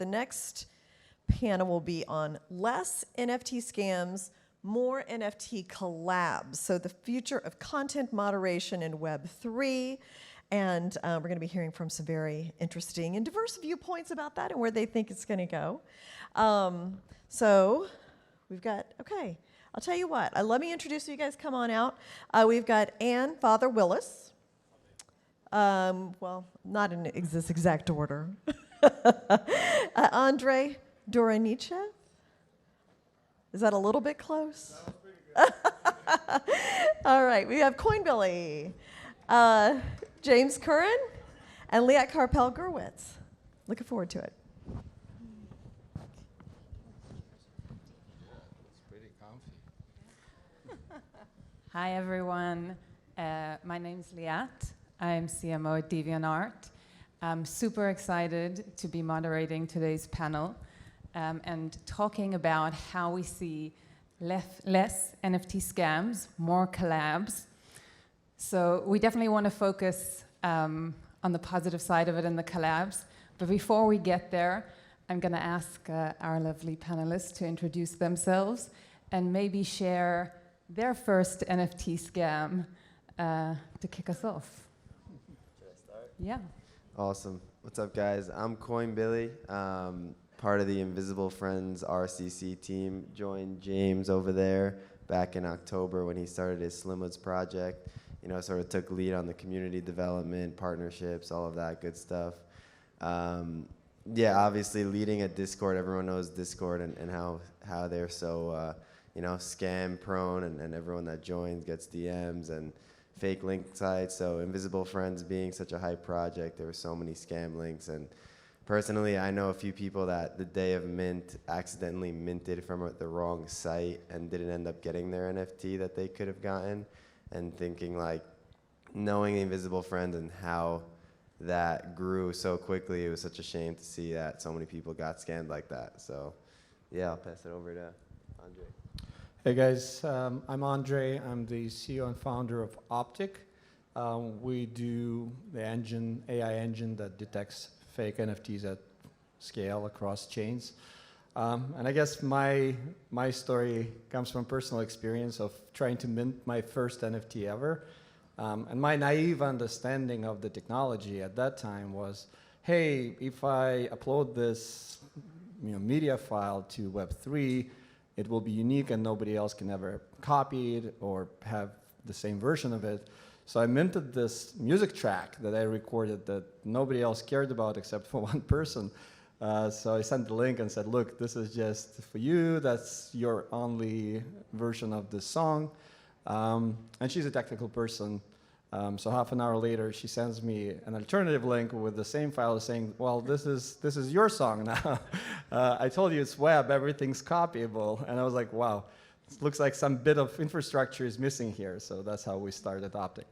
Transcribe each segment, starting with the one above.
the next panel will be on less NFT scams, more NFT collabs. So the future of content moderation in Web3. And we're going to be hearing from some very interesting and diverse viewpoints about that and where they think it's going to go. So we've got, okay, I'll tell you what. Let me introduce you guys. Come on out. We've got Fauvre-Willis. Well, not in this exact order. Andrey, Doronichev. Is that a little bit close? That was pretty good. All right, we have Coinbilly. James Curran, and Liat Karpel Gurwicz. Looking forward to it. It's pretty comfy. Hi, everyone. My name's Liat. I'm CMO at DeviantArt. I'm super excited to be moderating today's panel and talking about how we see less NFT scams, more collabs. So we definitely want to focus on the positive side of it and the collabs. But before we get there, I'm going to ask our lovely panelists to introduce themselves and maybe share their first NFT scam to kick us off. Should I start? Yeah. Awesome. What's up, guys? I'm Coinbilly, part of the Invisible Friends RCC team. Joined James over there back in October when he started his Slimwoods project. You know, sort of took lead on the community development, partnerships, all of that good stuff. Yeah, obviously leading a Discord. Everyone knows Discord and how they're so, you know, scam prone, and everyone that joins gets DMs and fake link sites. So Invisible Friends being such a hype project, there were so many scam links. And personally, I know a few people that the day of mint accidentally minted from the wrong site and didn't end up getting their NFT that they could have gotten. And thinking, like, knowing Invisible Friends and how that grew so quickly, it was such a shame to see that so many people got scammed like that. So, yeah, I'll pass it over to Andrey. Hey guys, I'm Andrey. I'm the CEO and founder of Optic. We do the AI engine that detects fake NFTs at scale across chains. And I guess my story comes from personal experience of trying to mint my first NFT ever. And my naive understanding of the technology at that time was, hey, if I upload this media file to Web3, it will be unique and nobody else can ever copy it or have the same version of it. So I minted this music track that I recorded that nobody else cared about except for one person. So I sent the link and said, look, this is just for you. That's your only version of this song. And she's a technical person. So half an hour later, she sends me an alternative link with the same file saying, well, this is your song now. I told you it's web, everything's copyable. And I was like, wow, it looks like some bit of infrastructure is missing here. So that's how we started Optic.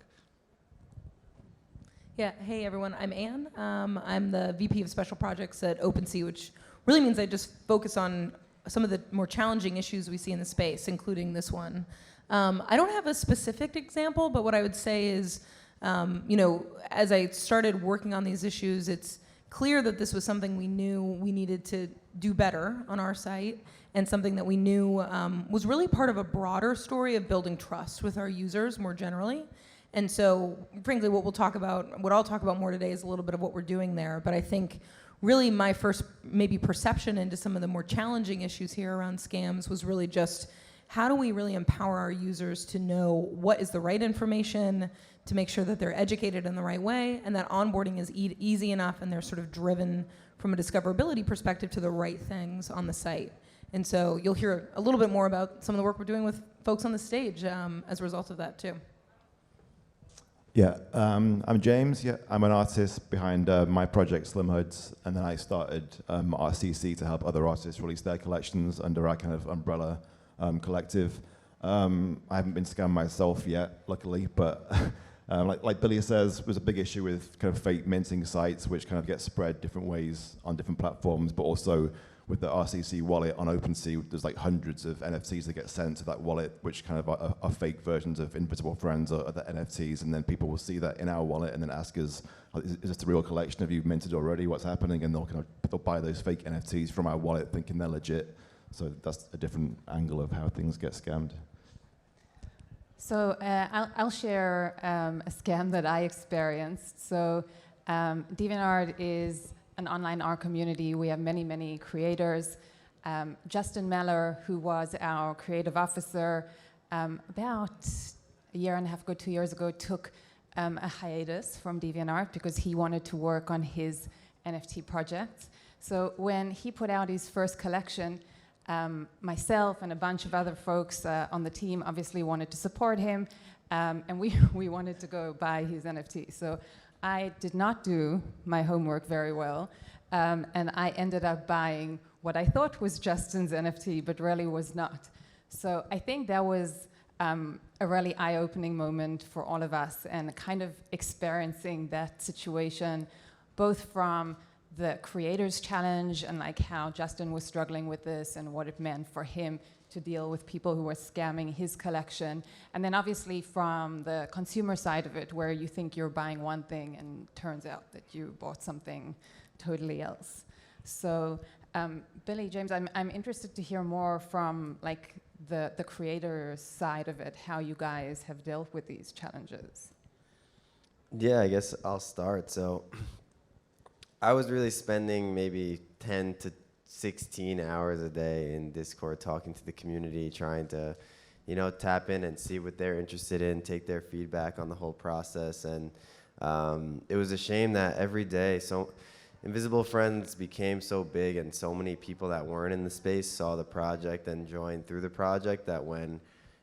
Yeah, hey everyone, I'm Anne. I'm the VP of Special Projects at OpenSea, which really means I just focus on some of the more challenging issues we see in the space, including this one. I don't have a specific example, but what I would say is, as I started working on these issues, it's clear that this was something we knew we needed to do better on our site, and something that we knew was really part of a broader story of building trust with our users more generally. And so, frankly, what I'll talk about more today is a little bit of what we're doing there. But I think really my first maybe perception into some of the more challenging issues here around scams was really just how do we really empower our users to know what is the right information, to make sure that they're educated in the right way, and that onboarding is easy enough and they're sort of driven from a discoverability perspective to the right things on the site. And so you'll hear a little bit more about some of the work we're doing with folks on the stage as a result of that too. Yeah, I'm James. Yeah, I'm an artist behind my project Slimwoods, and then I started RCC to help other artists release their collections under our kind of umbrella collective. I haven't been scammed myself yet, luckily, but like Billy says, there's a big issue with kind of fake minting sites, which kind of get spread different ways on different platforms, but also with the RCC wallet on OpenSea, there's like hundreds of NFTs that get sent to that wallet, which kind of are fake versions of Invisible Friends or other NFTs, and then people will see that in our wallet and then ask us, is this the real collection? Have you minted already? What's happening? And they'll buy those fake NFTs from our wallet thinking they're legit. So that's a different angle of how things get scammed. So I'll share a scam that I experienced. So DeviantArt is an online art community. We have many, many creators. Justin Meller, who was our creative officer, about a year and a half ago, 2 years ago, took a hiatus from DeviantArt because he wanted to work on his NFT projects. So when he put out his first collection, myself and a bunch of other folks on the team obviously wanted to support him, and we wanted to go buy his NFT. So I did not do my homework very well, and I ended up buying what I thought was Justin's NFT, but really was not. So I think that was a really eye-opening moment for all of us, and kind of experiencing that situation, both from the creators challenge and like how Justin was struggling with this and what it meant for him to deal with people who were scamming his collection. And then obviously from the consumer side of it, where you think you're buying one thing and turns out that you bought something totally else. So Billy, James, I'm interested to hear more from like the creator side of it, how you guys have dealt with these challenges. Yeah, I guess I'll start. So I was really spending maybe 10 to 16 hours a day in Discord talking to the community, trying to, tap in and see what they're interested in, take their feedback on the whole process. And it was a shame that every day, so Invisible Friends became so big and so many people that weren't in the space saw the project and joined through the project that when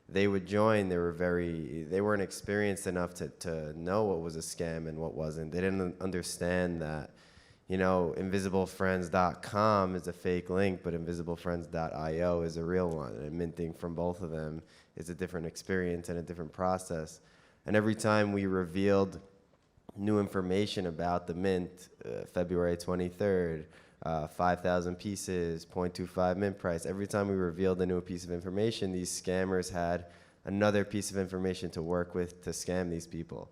they would join, they weren't experienced enough to know what was a scam and what wasn't. They didn't understand that invisiblefriends.com is a fake link, but invisiblefriends.io is a real one. And minting from both of them is a different experience and a different process. And every time we revealed new information about the mint, February 23rd, 5,000 pieces, 0.25 mint price, every time we revealed a new piece of information, these scammers had another piece of information to work with to scam these people.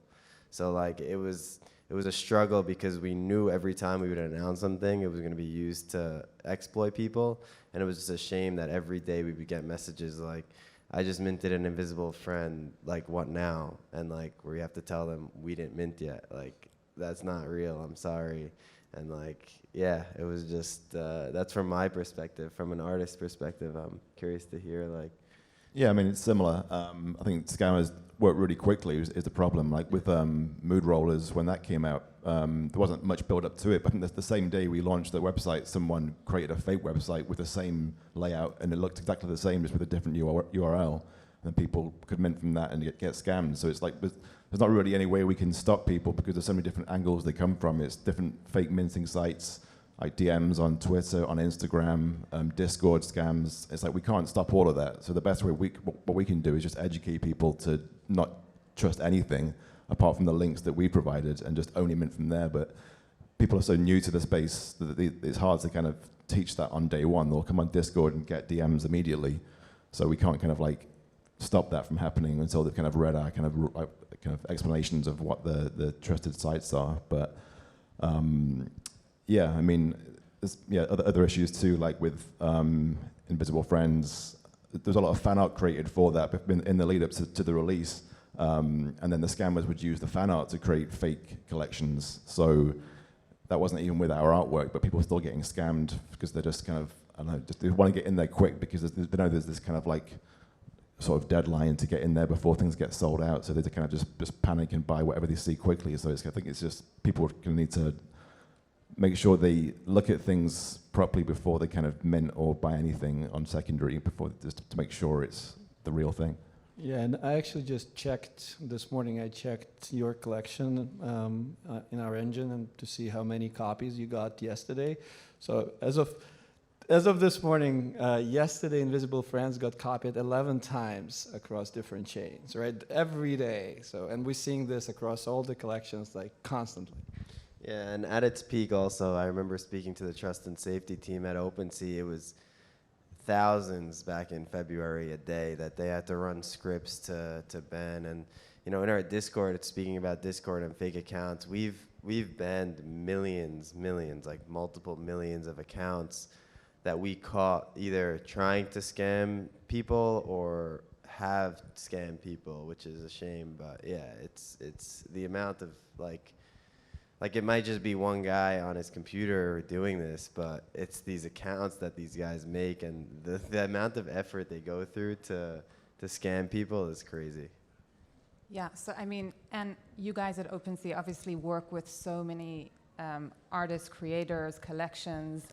So like it was a struggle because we knew every time we would announce something, it was going to be used to exploit people. And it was just a shame that every day we would get messages like, I just minted an invisible friend, like what now? And like, we have to tell them we didn't mint yet. Like, that's not real, I'm sorry. And like, yeah, it was just, that's from my perspective. From an artist's perspective, I'm curious to hear like. Yeah, I mean, it's similar. I think scammers work really quickly is the problem. Like with Mood Rollers, when that came out, there wasn't much build up to it, but I think the same day we launched the website, someone created a fake website with the same layout, and it looked exactly the same, just with a different URL. And people could mint from that and get scammed. So it's like, there's not really any way we can stop people because there's so many different angles they come from. It's different fake minting sites, like DMs on Twitter, on Instagram, Discord scams. It's like we can't stop all of that. So the best way what we can do is just educate people to not trust anything apart from the links that we provided and just only mint from there. But people are so new to the space that it's hard to kind of teach that on day one. They'll come on Discord and get DMs immediately. So we can't kind of like stop that from happening until they've kind of read our kind of explanations of what the trusted sites are. But yeah, I mean, there's other issues too, like with Invisible Friends. There's a lot of fan art created for that in the lead up to the release, and then the scammers would use the fan art to create fake collections. So that wasn't even with our artwork, but people are still getting scammed because they're just kind of, I don't know, they want to get in there quick because they know there's this kind of like sort of deadline to get in there before things get sold out. So they kind of just panic and buy whatever they see quickly. So I think it's just people are going to need to make sure they look at things properly before they kind of mint or buy anything on secondary, before just to make sure it's the real thing. Yeah, and I actually just checked this morning. I checked your collection in our engine and to see how many copies you got yesterday. So as of this morning, yesterday Invisible Friends got copied 11 times across different chains, right? Every day. So, and we're seeing this across all the collections, like constantly. Yeah, and at its peak also, I remember speaking to the trust and safety team at OpenSea. It was thousands back in February a day that they had to run scripts to ban. And in our Discord, speaking about Discord and fake accounts, we've banned millions, like multiple millions of accounts that we caught either trying to scam people or have scammed people, which is a shame. But yeah, it's the amount of like it might just be one guy on his computer doing this, but it's these accounts that these guys make, and the amount of effort they go through to scam people is crazy. Yeah, so I mean, and you guys at OpenSea obviously work with so many artists, creators, collections,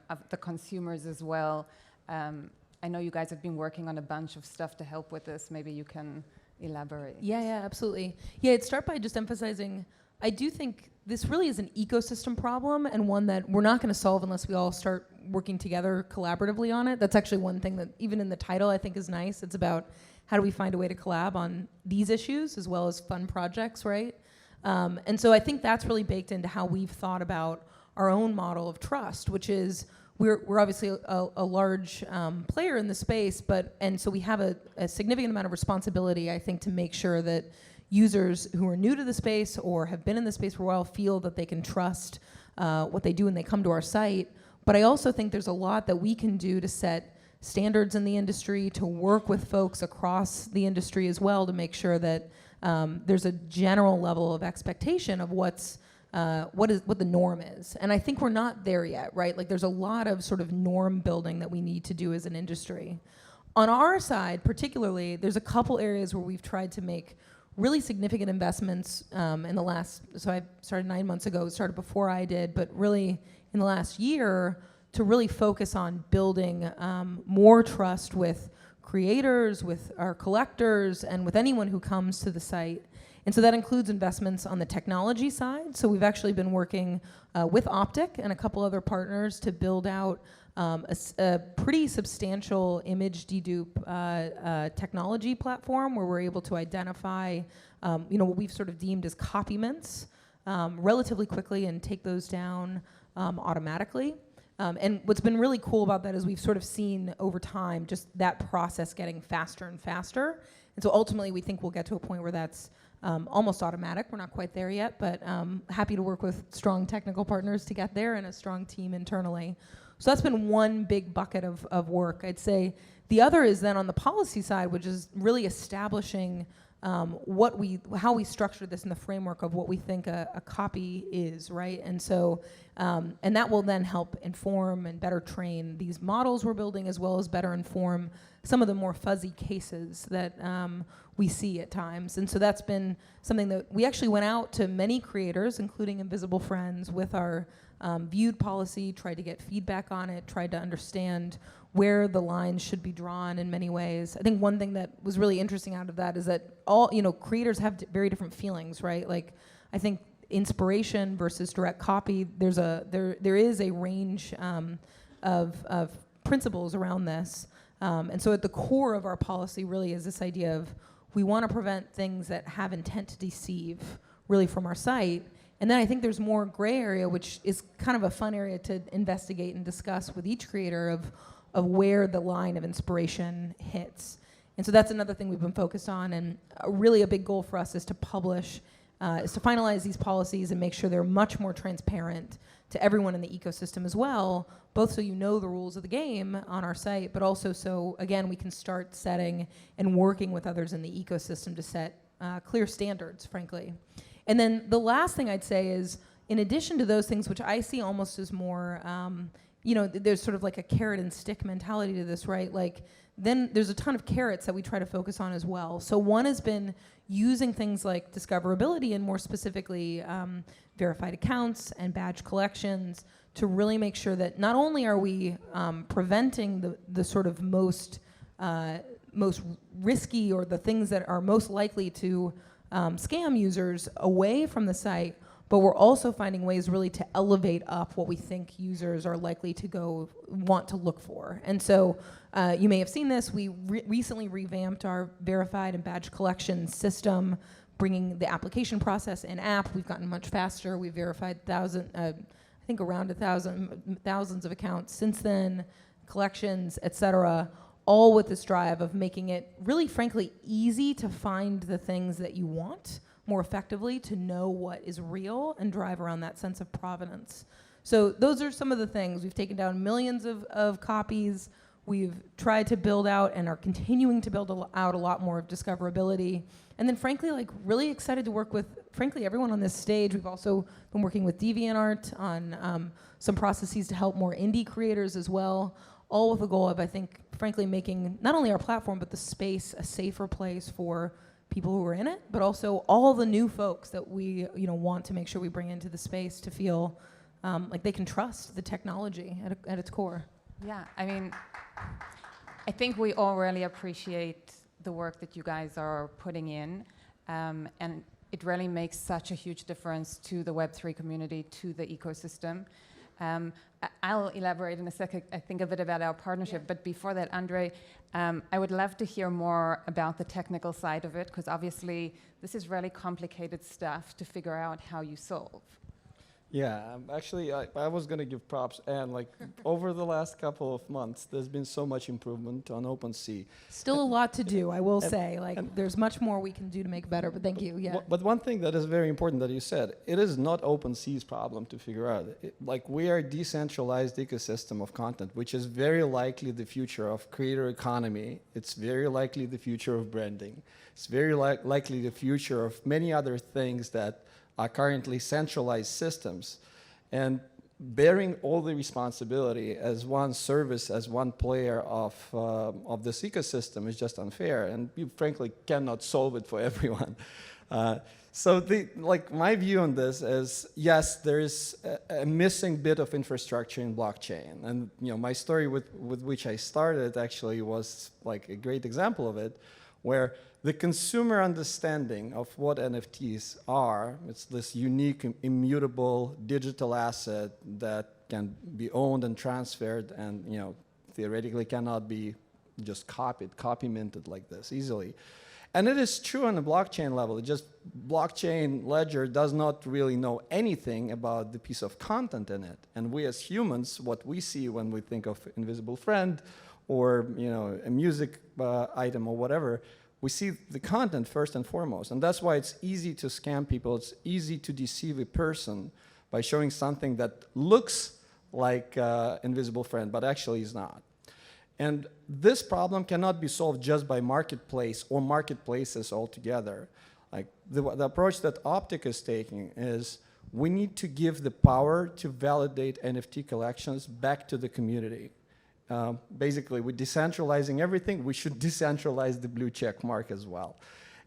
of the consumers as well. I know you guys have been working on a bunch of stuff to help with this. Maybe you can elaborate. Yeah, absolutely. Yeah, I'd start by just emphasizing, I do think this really is an ecosystem problem, and one that we're not going to solve unless we all start working together collaboratively on it. That's actually one thing that even in the title I think is nice. It's about how do we find a way to collab on these issues as well as fun projects, right? And so I think that's really baked into how we've thought about our own model of trust, which is we're obviously a large player in the space, and so we have a significant amount of responsibility, I think, to make sure that users who are new to the space or have been in the space for a while feel that they can trust what they do when they come to our site. But I also think there's a lot that we can do to set standards in the industry, to work with folks across the industry as well to make sure that there's a general level of expectation of what the norm is. And I think we're not there yet, right? Like there's a lot of sort of norm building that we need to do as an industry. On our side, particularly, there's a couple areas where we've tried to make really significant investments in the last, so I started 9 months ago, started before I did, but really in the last year to really focus on building more trust with creators, with our collectors, and with anyone who comes to the site. And so that includes investments on the technology side. So we've actually been working with Optic and a couple other partners to build out a pretty substantial image dedupe technology platform where we're able to identify what we've sort of deemed as copy mints relatively quickly and take those down automatically. And what's been really cool about that is we've sort of seen over time just that process getting faster and faster. And so ultimately we think we'll get to a point where that's almost automatic. We're not quite there yet, but happy to work with strong technical partners to get there and a strong team internally. So that's been one big bucket of work. I'd say the other is then on the policy side, which is really establishing how we structure this in the framework of what we think a copy is, right? And so, and that will then help inform and better train these models we're building, as well as better inform some of the more fuzzy cases that we see at times. And so that's been something that we actually went out to many creators, including Invisible Friends, with our viewed policy, tried to get feedback on it, tried to understand where the lines should be drawn in many ways. I think one thing that was really interesting out of that is that all creators have very different feelings, right? Like I think inspiration versus direct copy, there is a range of principles around this. And so at the core of our policy really is this idea of we want to prevent things that have intent to deceive really from our site. And then I think there's more gray area, which is kind of a fun area to investigate and discuss with each creator of where the line of inspiration hits. And so that's another thing we've been focused on. And really a big goal for us is to finalize these policies and make sure they're much more transparent to everyone in the ecosystem as well, both so you know the rules of the game on our site, but also so, again, we can start setting and working with others in the ecosystem to set clear standards, frankly. And then the last thing I'd say is, in addition to those things, which I see almost as more, there's sort of like a carrot and stick mentality to this, right? Like, then there's a ton of carrots that we try to focus on as well. So one has been using things like discoverability and more specifically verified accounts and badge collections to really make sure that not only are we preventing the sort of most risky or the things that are most likely to scam users away from the site, but we're also finding ways really to elevate up what we think users are likely to want to look for. And so you may have seen this, we recently revamped our verified and badge collection system, bringing the application process in-app. We've gotten much faster. We've verified I think around thousands of accounts since then, collections, et cetera, all with this drive of making it really, frankly, easy to find the things that you want more effectively, to know what is real and drive around that sense of provenance. So those are some of the things. We've taken down millions of copies. We've tried to build out and are continuing to build out a lot more of discoverability. And then frankly, like really excited to work with, frankly, everyone on this stage. We've also been working with DeviantArt on some processes to help more indie creators as well, all with the goal of, I think, frankly, making not only our platform, but the space a safer place for people who are in it, but also all the new folks that we want to make sure we bring into the space to feel like they can trust the technology at its core. Yeah, I mean, I think we all really appreciate the work that you guys are putting in, and it really makes such a huge difference to the Web3 community, to the ecosystem. I'll elaborate in a second, I think, a bit about our partnership, but before that, Andrey, I would love to hear more about the technical side of it, because obviously this is really complicated stuff to figure out how you solve. Yeah, actually, I was going to give props, and like over the last couple of months, there's been so much improvement on OpenSea. Still a lot to do, I will say. Like, there's much more we can do to make it better, but thank you, yeah. But one thing that is very important that you said, it is not OpenSea's problem to figure out. Like, we are a decentralized ecosystem of content, which is very likely the future of creator economy. It's very likely the future of branding. It's very likely the future of many other things that are currently centralized systems. And bearing all the responsibility as one service, as one player of this ecosystem is just unfair, and you frankly cannot solve it for everyone. So my view on this is, yes, there is a missing bit of infrastructure in blockchain. And my story with which I started actually was like a great example of it, where the consumer understanding of what NFTs are, it's this unique, immutable digital asset that can be owned and transferred and theoretically cannot be just copy minted like this easily. And it is true on the blockchain level. It just blockchain ledger does not really know anything about the piece of content in it. And we as humans, what we see when we think of invisible friend or a music item or whatever, we see the content first and foremost. And that's why it's easy to scam people. It's easy to deceive a person by showing something that looks like invisible friend, but actually is not. And this problem cannot be solved just by marketplace or marketplaces altogether. Like the approach that Optic is taking is we need to give the power to validate NFT collections back to the community. Basically, we're decentralizing everything. We should decentralize the blue check mark as well.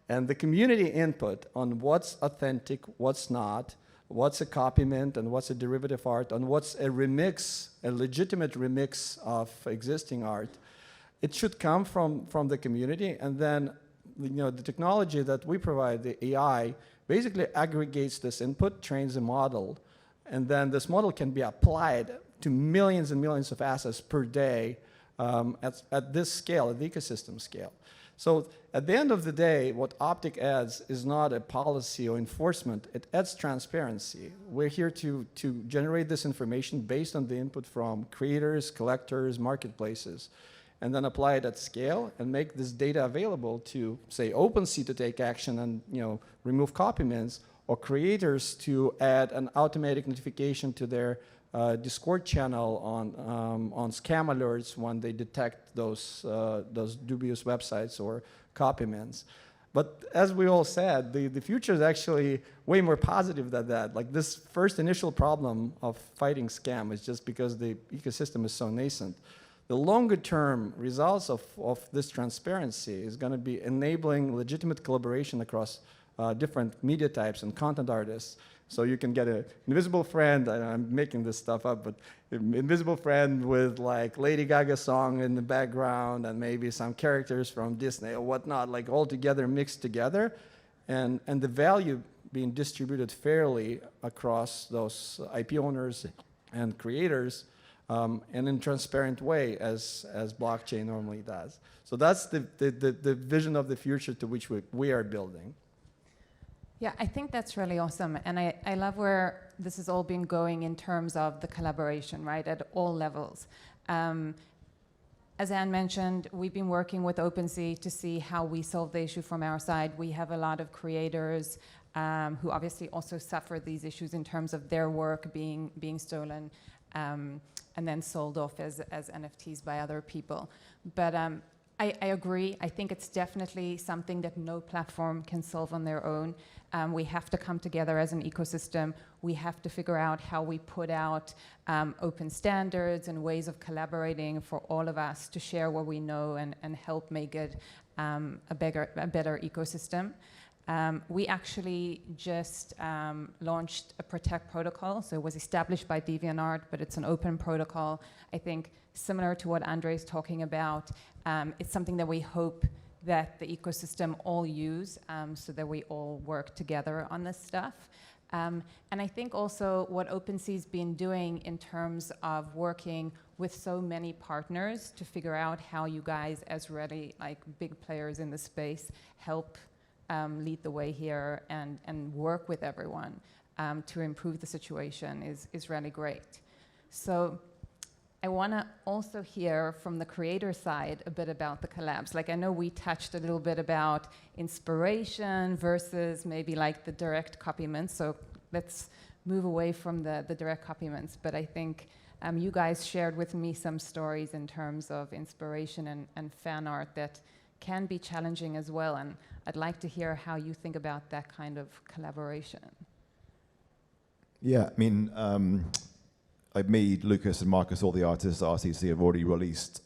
And the community input on what's authentic, what's not, what's a copy mint, and what's a derivative art, and what's a remix, a legitimate remix of existing art, it should come from the community. And then the technology that we provide, the AI, basically aggregates this input, trains a model, and then this model can be applied to millions and millions of assets per day at this scale, at the ecosystem scale. So at the end of the day, what Optic adds is not a policy or enforcement, it adds transparency. We're here to generate this information based on the input from creators, collectors, marketplaces, and then apply it at scale and make this data available to, say, OpenSea to take action and remove copy mints, or creators to add an automatic notification to their Discord channel on scam alerts when they detect those dubious websites or copy mints. But as we all said, the future is actually way more positive than that. Like this first initial problem of fighting scam is just because the ecosystem is so nascent. The longer term results of this transparency is going to be enabling legitimate collaboration across different media types and content artists. So you can get an invisible friend, I'm making this stuff up, but invisible friend with like Lady Gaga song in the background and maybe some characters from Disney or whatnot, like all together, mixed together, and the value being distributed fairly across those IP owners and creators and in a transparent way as blockchain normally does. So that's the vision of the future to which we are building. Yeah, I think that's really awesome. And I love where this has all been going in terms of the collaboration, right, at all levels. As Anne mentioned, we've been working with OpenSea to see how we solve the issue from our side. We have a lot of creators who obviously also suffer these issues in terms of their work being stolen and then sold off as NFTs by other people. But I agree. I think it's definitely something that no platform can solve on their own. We have to come together as an ecosystem. We have to figure out how we put out open standards and ways of collaborating for all of us to share what we know and help make it a better ecosystem. We actually just launched a Protect protocol. So it was established by DeviantArt, but it's an open protocol. I think similar to what Andrey is talking about, it's something that we hope that the ecosystem all use so that we all work together on this stuff. And I think also what OpenSea's been doing in terms of working with so many partners to figure out how you guys as really like big players in the space help lead the way here and work with everyone to improve the situation is really great. So I want to also hear from the creator side a bit about the collabs. Like I know we touched a little bit about inspiration versus maybe like the direct copyments. So let's move away from the direct copyments. But I think you guys shared with me some stories in terms of inspiration and fan art that can be challenging as well. And I'd like to hear how you think about that kind of collaboration. Yeah, I mean, me, Lucas, and Marcus, all the artists at RCC have already released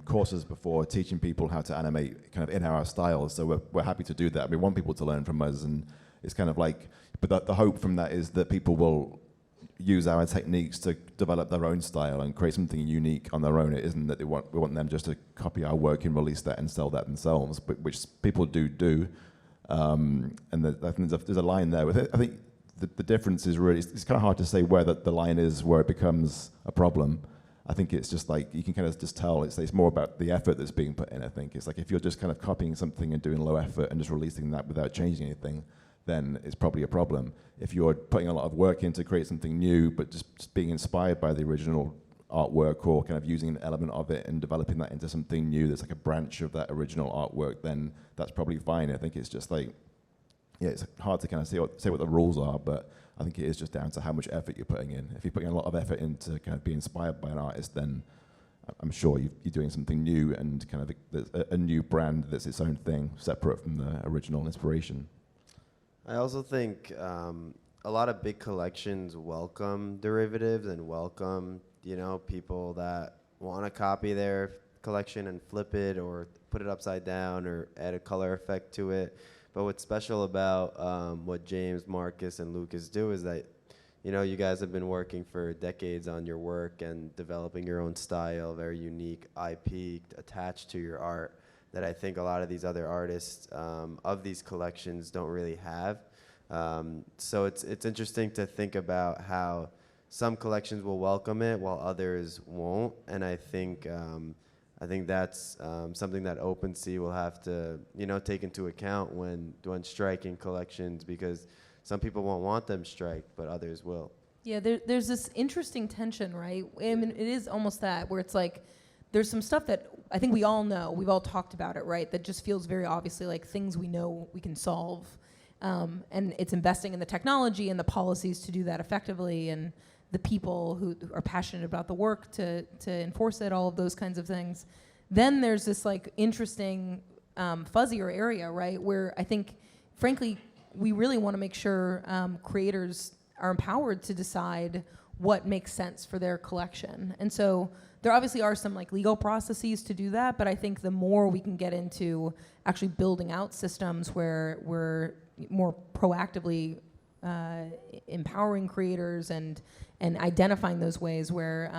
courses before teaching people how to animate kind of in our styles. So we're happy to do that. We want people to learn from us, and it's kind of like, but the hope from that is that people will use our techniques to develop their own style and create something unique on their own. It isn't that we want them just to copy our work and release that and sell that themselves, but which people do. And I think there's a line there with it. I think the difference is really, it's kind of hard to say where the line is where it becomes a problem. I think it's just like, you can kind of just tell, it's more about the effort that's being put in, I think. It's like if you're just kind of copying something and doing low effort and just releasing that without changing anything, then it's probably a problem. If you're putting a lot of work in to create something new, but just being inspired by the original artwork or kind of using an element of it and developing that into something new that's like a branch of that original artwork, then that's probably fine. I think it's just like, yeah, it's hard to kind of say what the rules are, but I think it is just down to how much effort you're putting in. If you're putting a lot of effort into kind of being inspired by an artist, then I'm sure you're doing something new and kind of a new brand that's its own thing, separate from the original inspiration. I also think a lot of big collections welcome derivatives and welcome, people that want to copy their collection and flip it or put it upside down or add a color effect to it. But what's special about what James, Marcus, and Lucas do is that, you guys have been working for decades on your work and developing your own style, very unique IP attached to your art that I think a lot of these other artists of these collections don't really have. So it's interesting to think about how some collections will welcome it while others won't, and I think that's something that OpenSea will have to, take into account when striking collections, because some people won't want them striked, but others will. Yeah, there's this interesting tension, right? I mean, it is almost that, where it's like, there's some stuff that I think we all know, we've all talked about it, right? That just feels very obviously like things we know we can solve. And it's investing in the technology and the policies to do that effectively, and the people who are passionate about the work to enforce it, all of those kinds of things. Then there's this like interesting fuzzier area, right? Where I think, frankly, we really want to make sure creators are empowered to decide what makes sense for their collection. And so there obviously are some like legal processes to do that, but I think the more we can get into actually building out systems where we're more proactively empowering creators and identifying those ways where,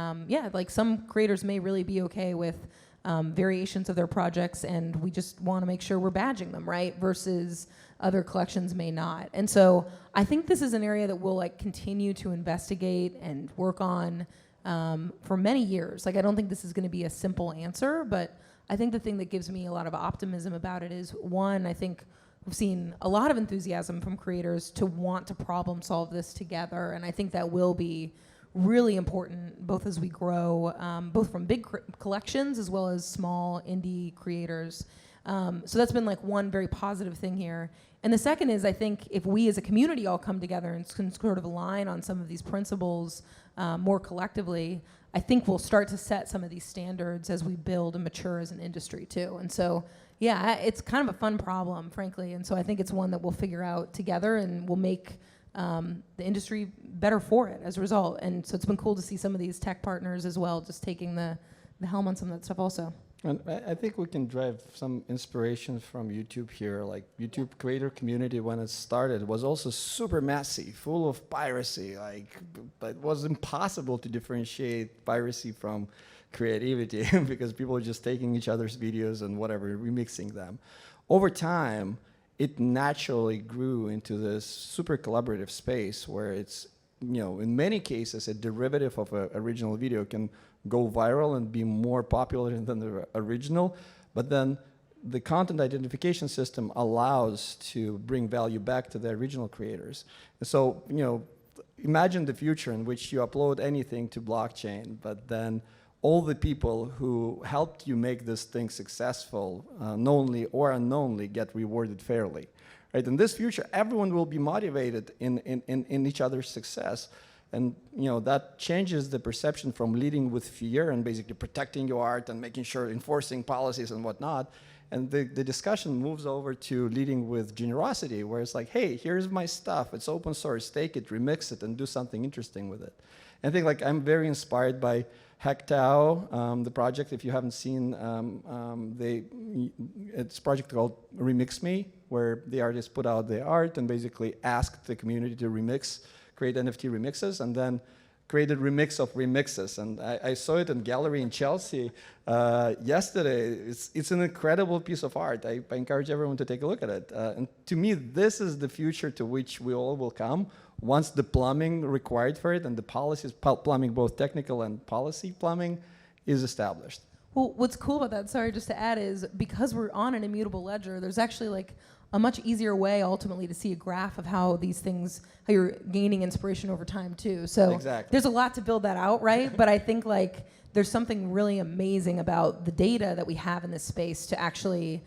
like some creators may really be okay with variations of their projects, and we just want to make sure we're badging them, right? Versus other collections may not. And so I think this is an area that we'll like continue to investigate and work on for many years. Like, I don't think this is going to be a simple answer, but I think the thing that gives me a lot of optimism about it is, one, I think we've seen a lot of enthusiasm from creators to want to problem solve this together, and I think that will be really important both as we grow, both from big collections as well as small indie creators. So that's been like one very positive thing here. And the second is, I think if we as a community all come together and can sort of align on some of these principles more collectively, I think we'll start to set some of these standards as we build and mature as an industry too. And so, yeah, it's kind of a fun problem, frankly. And so I think it's one that we'll figure out together, and we'll make the industry better for it as a result. And so it's been cool to see some of these tech partners as well, just taking the helm on some of that stuff also. And I think we can drive some inspiration from YouTube here. Like YouTube creator community, when it started, was also super messy, full of piracy. Like, but it was impossible to differentiate piracy from creativity because people were just taking each other's videos and whatever, remixing them. Over time, it naturally grew into this super collaborative space where it's, in many cases, a derivative of an original video can go viral and be more popular than the original, but then the content identification system allows to bring value back to the original creators. And so, imagine the future in which you upload anything to blockchain, but then all the people who helped you make this thing successful, knowingly or unknowingly, get rewarded fairly. Right? In this future, everyone will be motivated in each other's success. And that changes the perception from leading with fear and basically protecting your art and making sure enforcing policies and whatnot. And the discussion moves over to leading with generosity, where it's like, hey, here's my stuff. It's open source. Take it, remix it, and do something interesting with it. And I think I'm very inspired by HackTao, the project. If you haven't seen, it's a project called Remix Me, where the artists put out their art and basically asked the community to create NFT remixes, and then created remix of remixes. And I saw it in gallery in Chelsea yesterday. It's an incredible piece of art. I encourage everyone to take a look at it. And to me, this is the future to which we all will come once the plumbing required for it and the policies, plumbing, both technical and policy plumbing, is established. Well, what's cool about that, sorry, just to add, is because we're on an immutable ledger, there's actually a much easier way ultimately to see a graph of how these things, how you're gaining inspiration over time too. So exactly. There's a lot to build that out, right? But I think there's something really amazing about the data that we have in this space to actually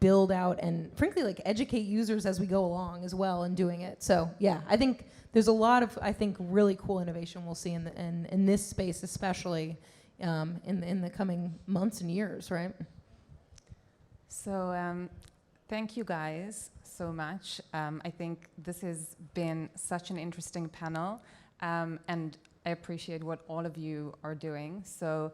build out and frankly educate users as we go along as well in doing it. So yeah, I think there's a lot of really cool innovation we'll see in this space, especially in the coming months and years, right? So thank you guys so much. I think this has been such an interesting panel, and I appreciate what all of you are doing. So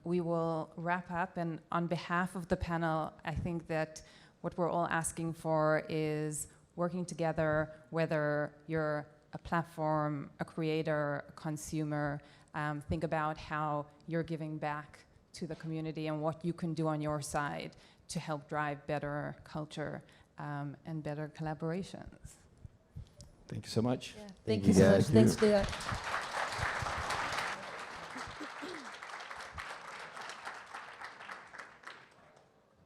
we will wrap up, and on behalf of the panel, I think that what we're all asking for is working together, whether you're a platform, a creator, a consumer. Think about how you're giving back to the community and what you can do on your side to help drive better culture and better collaborations. Thank you so much. Yeah. Thank you so much. Thanks, Liat.